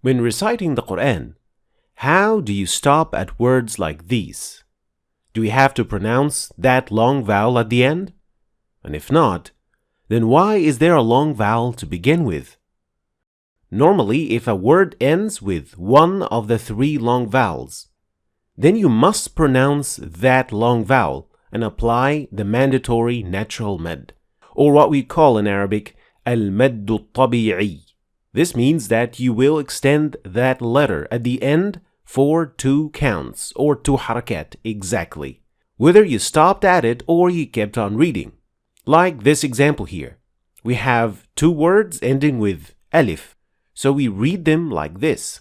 When reciting the Quran, how do you stop at words like these? Do we have to pronounce that long vowel at the end? And if not, then why is there a long vowel to begin with? Normally, if a word ends with one of the three long vowels, then you must pronounce that long vowel and apply the mandatory natural mad, or what we call in Arabic al-maddu al-tabi'i. This means that you will extend that letter at the end for 2 counts, or 2 harakat exactly, whether you stopped at it or you kept on reading. Like this example here. We have 2 words ending with alif, so we read them like this.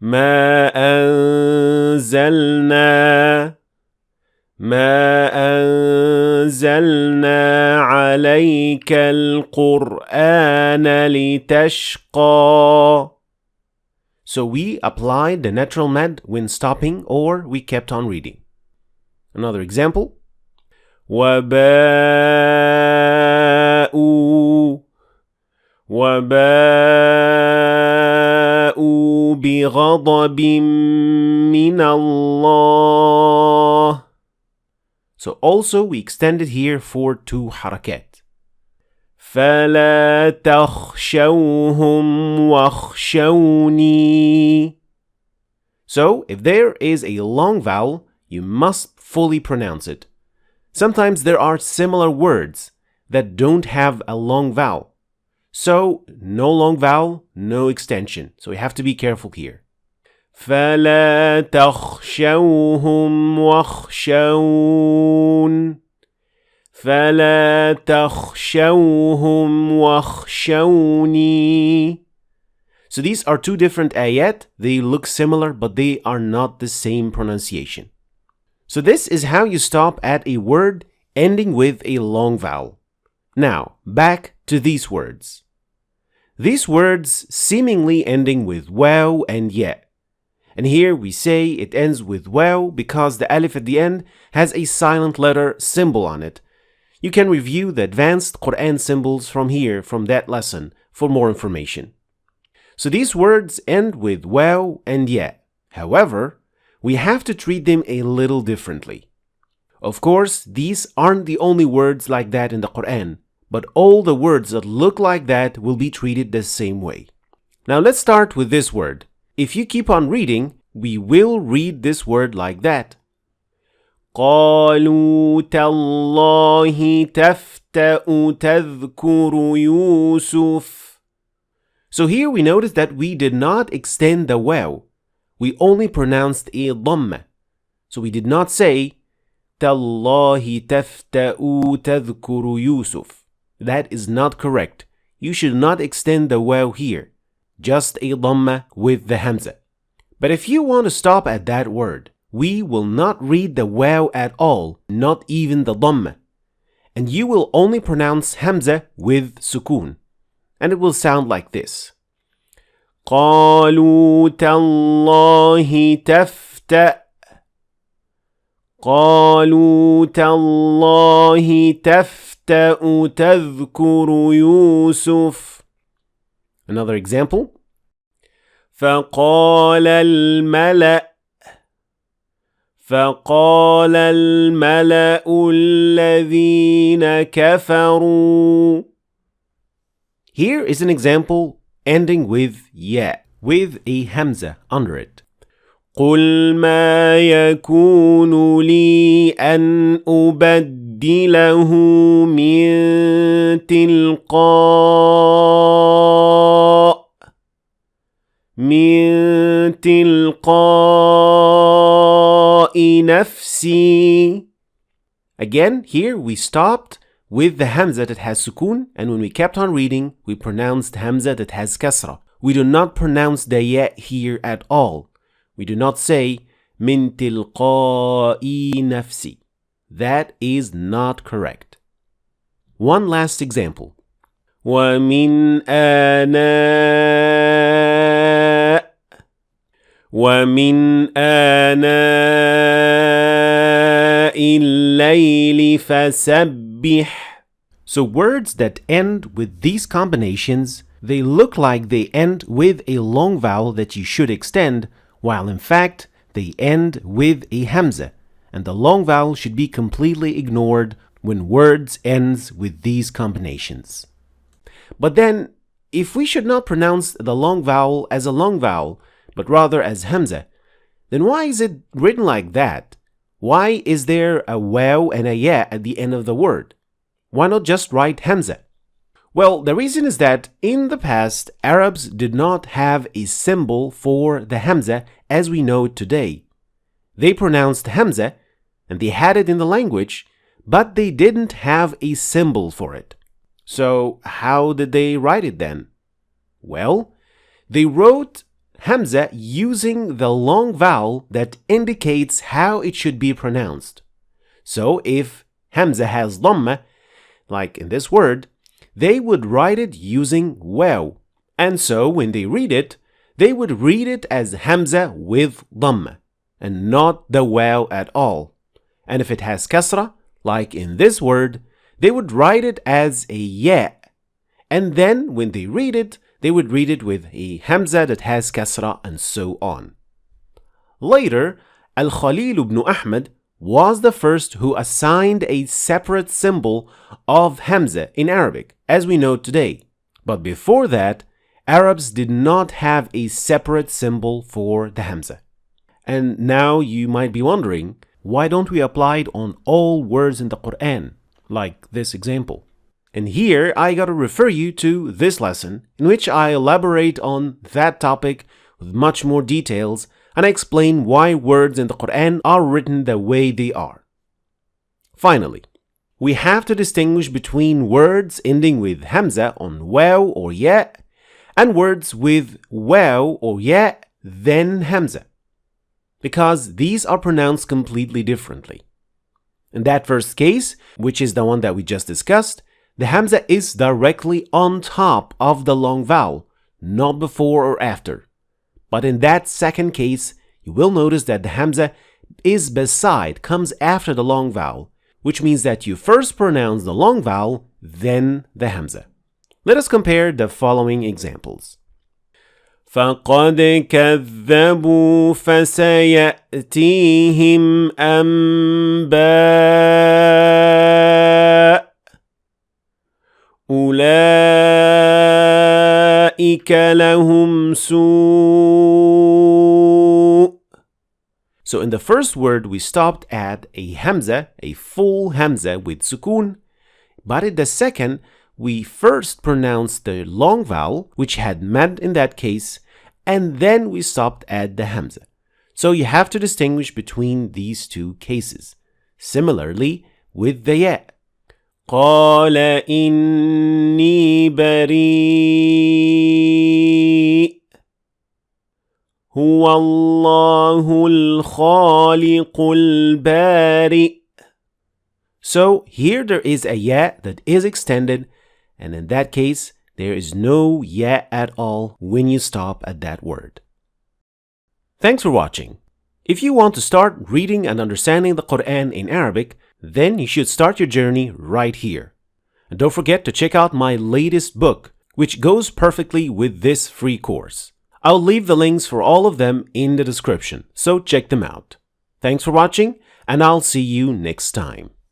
ما أنزلنا عليك القرآن لتشقى. So we applied the natural mad when stopping or we kept on reading. Another example. وباءوا بغضب من الله. So also we extended here for 2 harakat. فلا تخشوهم واخشوني. So if there is a long vowel, you must fully pronounce it. Sometimes there are similar words that don't have a long vowel. So no long vowel, no extension. So we have to be careful here. فلا تخشوهم واخشون. فلا تخشوهم واخشوني. So these are 2 different ayat. They look similar, but they are not the same pronunciation. So this is how you stop at a word ending with a long vowel. Now, back to these words. These words seemingly ending with waw and ya. And here we say it ends with waw because the alif at the end has a silent letter symbol on it. You can review the advanced Quran symbols from here, from that lesson, for more information. So these words end with waw and ya. However, we have to treat them a little differently. Of course, these aren't the only words like that in the Quran, but all the words that look like that will be treated the same way. Now let's start with this word. If you keep on reading, we will read this word like that. قالوا تالله تفتأ تذكر يوسف. So here we notice that we did not extend the waw. We only pronounced a dhamma. So we did not say تالله تفتأ تذكر يوسف. That is not correct. You should not extend the waw here. Just a dhamma with the Hamza. But if you want to stop at that word, we will not read the waw at all, not even the dhamma. And you will only pronounce Hamza with sukoon. And it will sound like this. قالوا تالله تفتأ. قالوا تالله تفتأ تذكر يوسف. Another example. فقال الملأ الذين كفروا. Here is an example ending with ya, with a hamza under it. قل ما يكون لي أن أبدله من تلقاء نفسي. Again, here we stopped with the Hamza that has sukoon, and when we kept on reading, we pronounced Hamza that has kasra. We do not pronounce the ya here at all. We do not say min tilqa'i nafsi. That is not correct. One last example. ومن آناء الليل فسبح. So words that end with these combinations they look like they end with a long vowel that you should extend, while in fact they end with a Hamza, and the long vowel should be completely ignored when words ends with these combinations. But then, if we should not pronounce the long vowel as a long vowel, but rather as Hamza, then why is it written like that? Why is there a waw and a ya at the end of the word? Why not just write Hamza? Well, the reason is that in the past, Arabs did not have a symbol for the Hamza as we know it today. They pronounced Hamza, and they had it in the language, but they didn't have a symbol for it. So how did they write it then? Well, they wrote Hamza using the long vowel that indicates how it should be pronounced. So if Hamza has dhamma, like in this word, they would write it using waw. And so when they read it, they would read it as Hamza with dhamma, and not the waw at all. And if it has kasra, like in this word, they would write it as a ya. And then when they read it, they would read it with a Hamza that has kasra, and so on. Later, Al-Khalil ibn Ahmad was the first who assigned a separate symbol of Hamza in Arabic, as we know today. But before that, Arabs did not have a separate symbol for the Hamza. And now you might be wondering, why don't we apply it on all words in the Quran, like this example? And here I gotta refer you to this lesson, in which I elaborate on that topic with much more details, and I explain why words in the Quran are written the way they are. Finally, we have to distinguish between words ending with Hamza on waw or ya, and words with waw or ya, then Hamza, because these are pronounced completely differently. In that first case, which is the one that we just discussed, the Hamza is directly on top of the long vowel, not before or after. But in that second case, you will notice that the Hamza is beside, comes after the long vowel, which means that you first pronounce the long vowel, then the Hamza. Let us compare the following examples. فَقَدْ كَذَّبُوا فَسَيَأْتِيهِمْ أَنْبَاءُ أُولَئِكَ لَهُمْ سُوءٌ. So in the first word, we stopped at a Hamza, a full Hamza with sukun. But in the second, we first pronounced the long vowel, which had mad in that case, and then we stopped at the Hamza. So you have to distinguish between these two cases. Similarly, with the ya. قال إني بريء هو الله الخالق البارئ. So here there is a ya that is extended, and in that case there is no ya at all when you stop at that word. Thanks for watching. If you want to start reading and understanding the Quran in Arabic, then you should start your journey right here. And don't forget to check out my latest book, which goes perfectly with this free course. I'll leave the links for all of them in the description, so check them out. Thanks for watching, and I'll see you next time.